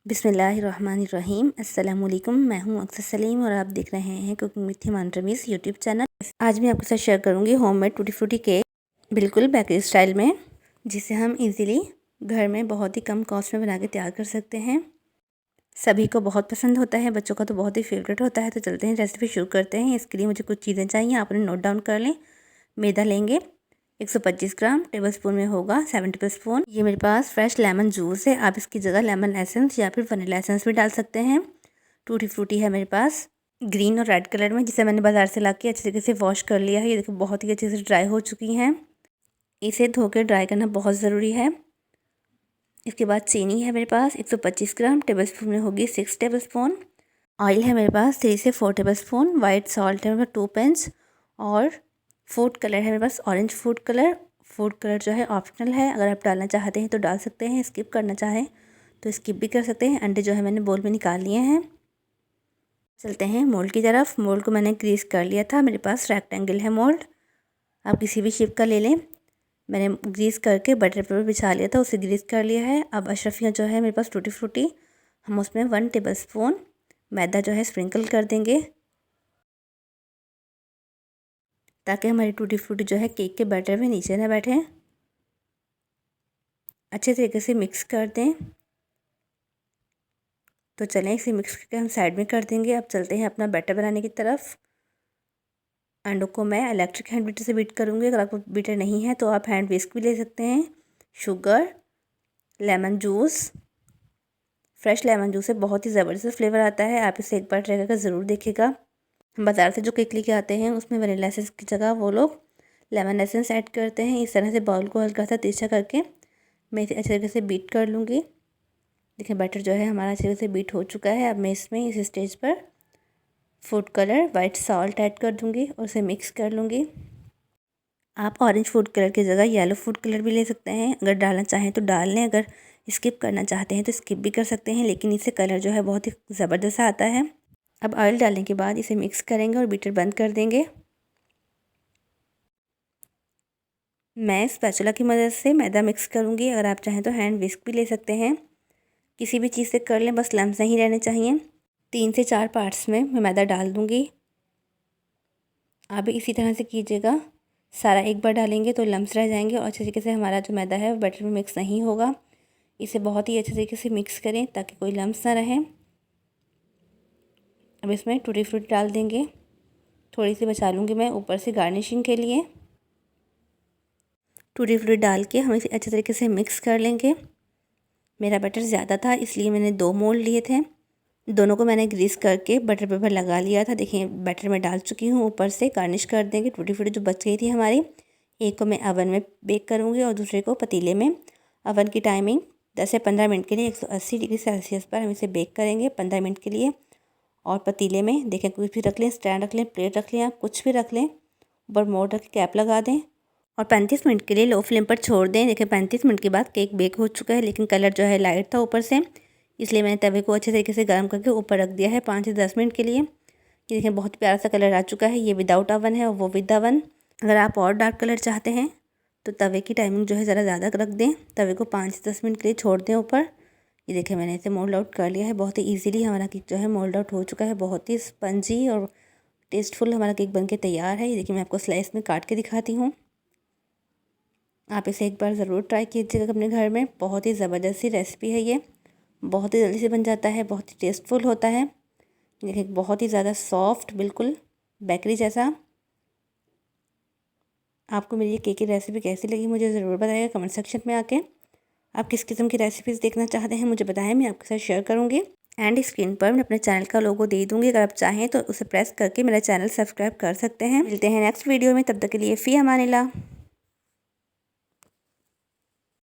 बिस्मिल्लाहिर्रहमानिर्रहीम। अस्सलामुअलैकुम। मैं हूं अक्सर सलीम और आप देख रहे हैं cooking with Himan Ramiz YouTube channel. आज मैं आपके साथ शेयर करूंगी होममेड टूटी फ्रूटी केक, बिल्कुल बेकरी स्टाइल में, जिसे हम इजीली घर में बहुत ही कम कॉस्ट में बना के तैयार कर सकते हैं। सभी को बहुत पसंद होता है, बच्चों का तो बहुत ही फेवरेट होता है। तो चलते हैं, रेसिपी शुरू करते हैं। इसके लिए मुझे कुछ चीज़ें चाहिए, आपने नोट डाउन कर लें। मैदा लेंगे 125 ग्राम, टेबलस्पून में होगा 7 टेबलस्पून। ये मेरे पास फ्रेश लेमन जूस है, आप इसकी जगह लेमन एसेंस या फिर वनीला एसेंस भी डाल सकते हैं। टूटी फ्रूटी है मेरे पास ग्रीन और रेड कलर में, जिसे मैंने बाज़ार से लाके अच्छे तरीके से वॉश कर लिया है। ये देखो बहुत ही अच्छे से ड्राई हो चुकी हैं। इसे धो के ड्राई करना बहुत ज़रूरी है। इसके बाद चीनी है मेरे पास 125 ग्राम, टेबलस्पून में होगी 6 टेबलस्पून। ऑयल है मेरे पास 3 से 4 टेबलस्पून। वाइट सॉल्ट है मेरे पास 2 पिंच और फूड कलर है मेरे पास orange food colour. Food colour जो है ऑप्शनल है, अगर आप डालना चाहते हैं तो डाल सकते हैं, स्किप करना चाहें तो स्किप भी कर सकते हैं। अंडे जो है मैंने बोल में निकाल लिए हैं। चलते हैं मोल्ड की तरफ। मोल्ड को मैंने ग्रीस कर लिया था, मेरे पास रेक्टेंगल है मोल्ड, आप किसी भी शेप का ले लें। मैंने ग्रीस करके बटर पेपर बिछा लिया था, उसे ग्रीस कर लिया है। अब अशरफियाँ जो है मेरे पास टूटी फ्रूटी, हम उसमें 1 टेबलस्पून मैदा जो है स्प्रिंकल कर देंगे, ताकि हमारी टूटी फ्रूटी जो है केक के बैटर में नीचे ना बैठे। अच्छे तरीके से मिक्स कर दें। तो चलें, इसे मिक्स करके हम साइड में कर देंगे। अब चलते हैं अपना बैटर बनाने की तरफ। अंडों को मैं इलेक्ट्रिक हैंड बीटर से बीट करूँगी, अगर आपको बीटर नहीं है तो आप हैंड विस्क भी ले सकते हैं। Sugar, lemon juice, fresh lemon juice से बहुत ही ज़बरदस्त फ्लेवर आता है, आप इसे एक बार ट्राई करके ज़रूर देखिएगा। हम बाज़ार से जो केक लेके आते हैं उसमें वनीला एसेंस की जगह वो लोग लेमन एसेंस ऐड करते हैं। इस तरह से बाउल को हल्का सा तिरछा करके मैं इसे अच्छे तरीके से बीट कर लूँगी। देखिए बैटर जो है हमारा अच्छे तरीके से बीट हो चुका है। अब मैं इसमें इस स्टेज पर food colour, white salt add कर दूँगी और उसे मिक्स कर लूँगी। आप ऑरेंज फूड कलर की जगह येलो फूड कलर भी ले सकते हैं, अगर डालना चाहें तो डाल लें, अगर स्किप करना चाहते हैं तो स्किप भी कर सकते हैं, लेकिन इससे कलर जो है बहुत ही ज़बरदस्त आता है। अब ऑयल डालने के बाद इसे मिक्स करेंगे और बीटर बंद कर देंगे। मैं स्पैचुला की मदद से मैदा मिक्स करूँगी, अगर आप चाहें तो हैंड विस्क भी ले सकते हैं, किसी भी चीज़ से कर लें, बस लम्स नहीं रहने चाहिए। 3 से 4 पार्ट्स में मैं मैदा डाल दूँगी, आप भी इसी तरह से कीजिएगा। सारा एक बार डालेंगे तो लम्स रह जाएंगे और अच्छे तरीके से हमारा जो मैदा है वो बैटर में मिक्स नहीं होगा। इसे बहुत ही अच्छे तरीके से मिक्स करें ताकि कोई लम्स ना रहे। अब इसमें टूटी फ्रूटी डाल देंगे, थोड़ी सी बचा लूँगी मैं ऊपर से गार्निशिंग के लिए। टूटी फ्रूटी डाल के हम इसे अच्छे तरीके से मिक्स कर लेंगे। मेरा बटर ज़्यादा था इसलिए मैंने 2 मोल्ड लिए थे, दोनों को मैंने ग्रीस करके बटर पेपर लगा लिया था। देखिए बैटर में डाल चुकी हूँ, ऊपर से गार्निश कर देंगे। टूटी फ्रूटी जो बच गई थी हमारी, एक को मैं ओवन में बेक करूँगी और दूसरे को पतीले में। ओवन की टाइमिंग 10 से 15 मिनट के लिए 180 डिग्री सेल्सियस पर हम इसे बेक करेंगे 15 मिनट के लिए। और पतीले में देखें कुछ भी रख लें, स्टैंड रख लें, प्लेट रख लें, आप कुछ भी रख लें, ऊपर मोड़ रख के कैप लगा दें और 35 मिनट के लिए लो फ्लेम पर छोड़ दें। देखिए 35 मिनट के बाद केक बेक हो चुका है, लेकिन कलर जो है लाइट था ऊपर से, इसलिए मैंने तवे को अच्छे तरीके से गर्म करके ऊपर रख दिया है 5 से 10 मिनट के लिए। ये देखें बहुत प्यारा सा कलर आ चुका है। ये विदाउट ओवन है और वो विद ओवन। अगर आप और डार्क कलर चाहते हैं तो तवे की टाइमिंग जो है ज़रा ज़्यादा रख दें, तवे को 5 से 10 मिनट के लिए छोड़ दें ऊपर। ये देखिए मैंने इसे मोल्ड आउट कर लिया है, बहुत ही ईजिली हमारा केक जो है मोल्ड आउट हो चुका है। बहुत ही स्पंजी और टेस्टफुल हमारा केक बनके तैयार है। ये देखिए मैं आपको स्लाइस में काट के दिखाती हूँ, आप इसे एक बार ज़रूर ट्राई कीजिएगा अपने घर में। बहुत ही ज़बरदस्त सी रेसिपी है ये, बहुत ही जल्दी से बन जाता है, बहुत ही टेस्टफुल होता है। देखिए बहुत ही ज़्यादा सॉफ्ट, बिल्कुल बेकरी जैसा। आपको मेरी ये केक की रेसिपी कैसी लगी मुझे ज़रूर बताइएगा कमेंट सेक्शन में आके। आप किस किस्म की रेसिपीज़ देखना चाहते हैं मुझे बताएं, मैं आपके साथ शेयर करूँगी। एंड स्क्रीन पर मैं अपने चैनल का लोगो दे दूँगी, अगर आप चाहें तो उसे प्रेस करके मेरा चैनल सब्सक्राइब कर सकते हैं। मिलते हैं नेक्स्ट वीडियो में, तब तक के लिए फ़ी अमानिल्लाह।